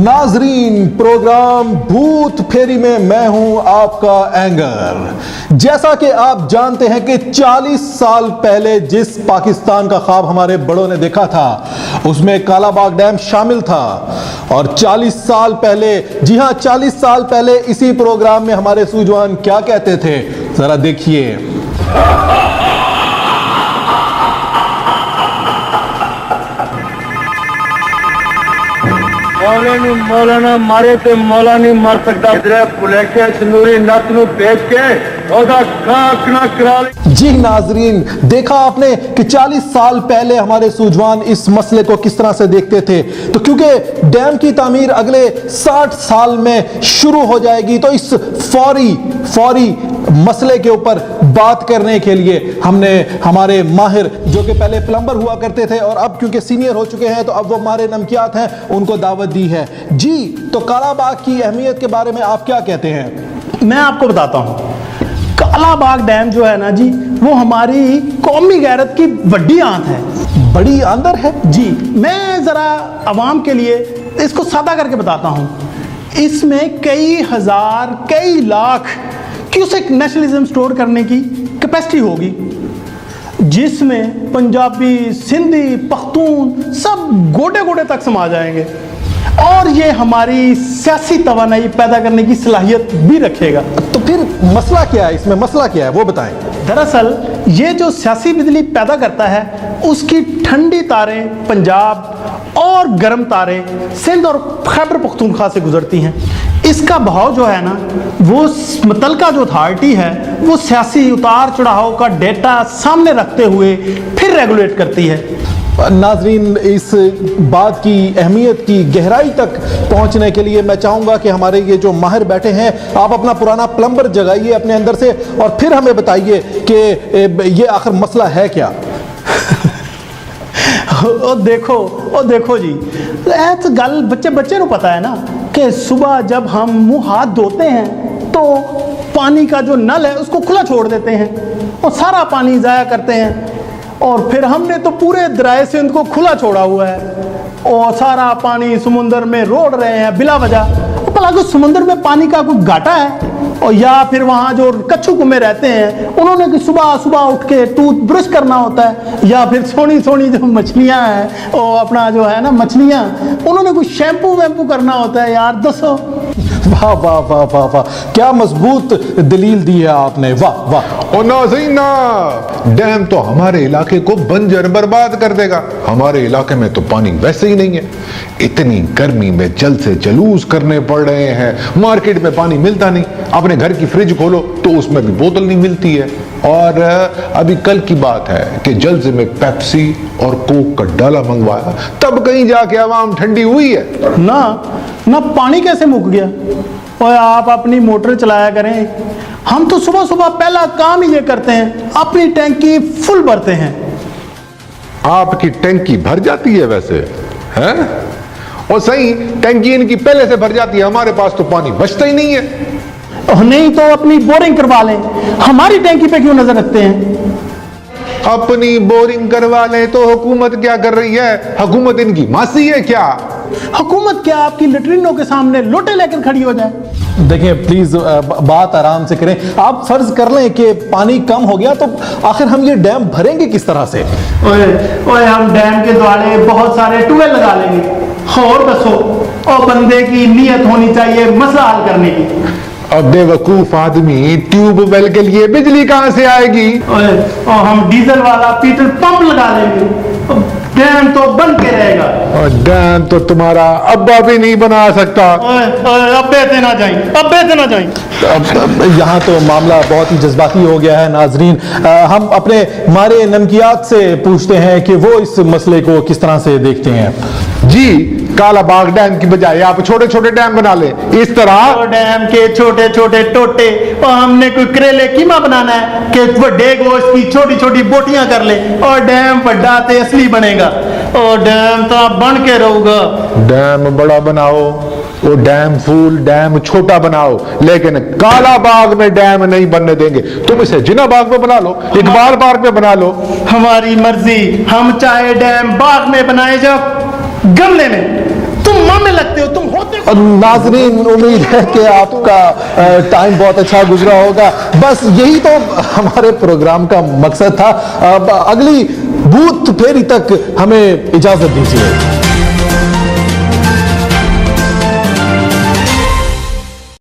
नाजरीन, प्रोग्राम भूत फेरी में मैं हूं आपका एंगर। जैसा कि आप जानते हैं कि 40 साल पहले जिस पाकिस्तान का ख्वाब हमारे बड़ों ने देखा था उसमें कालाबाग डैम शामिल था। और 40 साल पहले, जी हां 40 साल पहले इसी प्रोग्राम में हमारे सूझवान क्या कहते थे, जरा देखिए। मौलाना मारे तो मौला नहीं मार सकता। पुलेखे तंदूरी नत नू बेच के खाक ना करा। जी नाजरीन, देखा आपने कि 40 साल पहले हमारे सूझवान इस मसले को किस तरह से देखते थे। तो क्योंकि डैम की तामीर अगले 60 साल में शुरू हो जाएगी, तो इस फौरी मसले के ऊपर बात करने के लिए हमने हमारे माहिर, जो कि पहले प्लम्बर हुआ करते थे और अब क्योंकि सीनियर हो चुके हैं तो अब वो हमारे नमकियात हैं, उनको दावत दी है। जी, तो कालाबाग की अहमियत के बारे में आप क्या कहते हैं? मैं आपको बताता हूँ। कालाबाग डैम जो है ना जी, वो हमारी कौमी गैरत की बड़ी आंत है, बड़ी आंदर है जी। मैं ज़रा आवाम के लिए इसको सादा करके बताता हूँ। इसमें कई हजार, कई लाख क्यूसेक नेशनलिज्म स्टोर करने की कैपेसिटी होगी, जिसमें पंजाबी, सिंधी, पख्तून सब गोडे गोडे तक समा जाएंगे और ये हमारी सियासी तवानाई पैदा करने की सलाहियत भी रखेगा। तो फिर मसला क्या है, इसमें मसला क्या है वो बताएं। दरअसल ये जो सियासी बिजली पैदा करता है उसकी ठंडी तारें पंजाब और गर्म तारें सिंध और खैबर पख्तूनख्वा से गुजरती हैं। इसका बहाव जो है ना, वो मुतलका जो अथॉरिटी है वो सियासी उतार चढ़ाव का डेटा सामने रखते हुए फिर रेगुलेट करती है। नाजरीन, इस बात की अहमियत की गहराई तक पहुंचने के लिए मैं चाहूँगा कि हमारे ये जो माहिर बैठे हैं, आप अपना पुराना प्लम्बर जगाइए अपने अंदर से और फिर हमें बताइए कि ये आखिर मसला है क्या। ओ देखो जी, तो गल बच्चे को पता है ना कि सुबह जब हम मुंह हाथ धोते हैं तो पानी का जो नल है उसको खुला छोड़ देते हैं और सारा पानी ज़ाया करते हैं। और फिर हमने तो पूरे दरिया से उनको खुला छोड़ा हुआ है और सारा पानी समुंदर में रोड़ रहे हैं बिला वजह। भला को समुंदर में पानी का कोई घाटा है? और या फिर वहाँ जो कच्छू कुमें रहते हैं उन्होंने कि सुबह उठ के टूथ ब्रश करना होता है, या फिर सोनी जो मछलियाँ हैं और अपना जो है ना मछलियाँ, उन्होंने कुछ शैम्पू वैम्पू करना होता है। यार दसो। वाह वाह वाह वाह वाह, क्या मजबूत दलील दी है आपने, वाह वाह। और नाज़रीन, डैम तो हमारे इलाके को बंजर बर्बाद कर देगा। हमारे इलाके में तो पानी वैसे ही नहीं है। इतनी गर्मी में जल से जलूस करने पड़ रहे हैं, मार्केट में पानी मिलता नहीं। अपने घर की फ्रिज खोलो तो उसमें भी बोतल नहीं मिलती है। और अभी कल की बात है कि जल्द में पेप्सी और कोक का डाला मंगवाया, तब कहीं जाके आवाम ठंडी हुई है ना पानी कैसे मुक गया। और आप अपनी मोटर चलाया करें, हम तो सुबह पहला काम ही ये करते हैं, अपनी टैंकी फुल भरते हैं। आपकी टैंकी भर जाती है वैसे हैं? और सही, टैंकी इनकी पहले से भर जाती है, हमारे पास तो पानी बचता ही नहीं है। नहीं तो अपनी बोरिंग करवा लें, हमारी टैंकी पे क्यों नजर रखते हैं? अपनी बोरिंग करवा ले तो हुकूमत क्या कर रही है? हुकूमत इनकी मासी है क्या? हुकूमत क्या आपकी लेटरिनों के सामने लोटे लेकर खड़ी हो जाए? देखिए प्लीज बात आराम से करें। आप फर्ज कर लें कि पानी कम हो गया, तो आखिर हम ये डैम भरेंगे किस तरह से? ओए हम डैम के द्वारे बहुत सारे ट्यूबवेल लगा लेंगे। और दसो, और बंदे की नीयत होनी चाहिए मसला हल करने की। अब बेवकूफ आदमी, ट्यूबवेल के लिए बिजली कहां से आएगी? और हम डीजल वाला पेट्रोल पंप लगा लेंगे, डैम तो बन के रहेगा। और डैम तो तुम्हारा अब्बा भी नहीं बना सकता। अब्बे से ना जाएं। अब यहाँ तो मामला बहुत ही जज्बाती हो गया है। नाजरीन, हम अपने मारे नमकियात से पूछते हैं कि वो इस मसले को किस तरह से देखते हैं। जी, कालाबाग डैम की बजाय आप छोटे छोटे डैम बना ले। इस तरह डैम के छोटे छोटे टोटे, और हमने कोई करेले कीमा बनाना है कि बड़े गोश्त की छोटी छोटी बोटियां कर ले और डैम बड़ा ते असली बनेगा। और डैम तो बन के रहूगा। डैम बड़ा बनाओ, वो डैम फूल, डैम छोटा बनाओ, लेकिन कालाबाग में डैम नहीं बनने देंगे। तुम इसे जिना बाग में बना लो, इकबाल पार्क में बना लो, हमारी मर्जी। हम चाहे डैम बाग में बनाए जाओ, गमले में। तुम मामे लगते हो, तुम होते اور ناظرین امید ہے کہ آپ کا ٹائم بہت اچھا گزرا ہوگا. بس یہی تو ہمارے پروگرام کا مقصد تھا. اگلی بوتھ پھیری تک ہمیں اجازت دیجیے.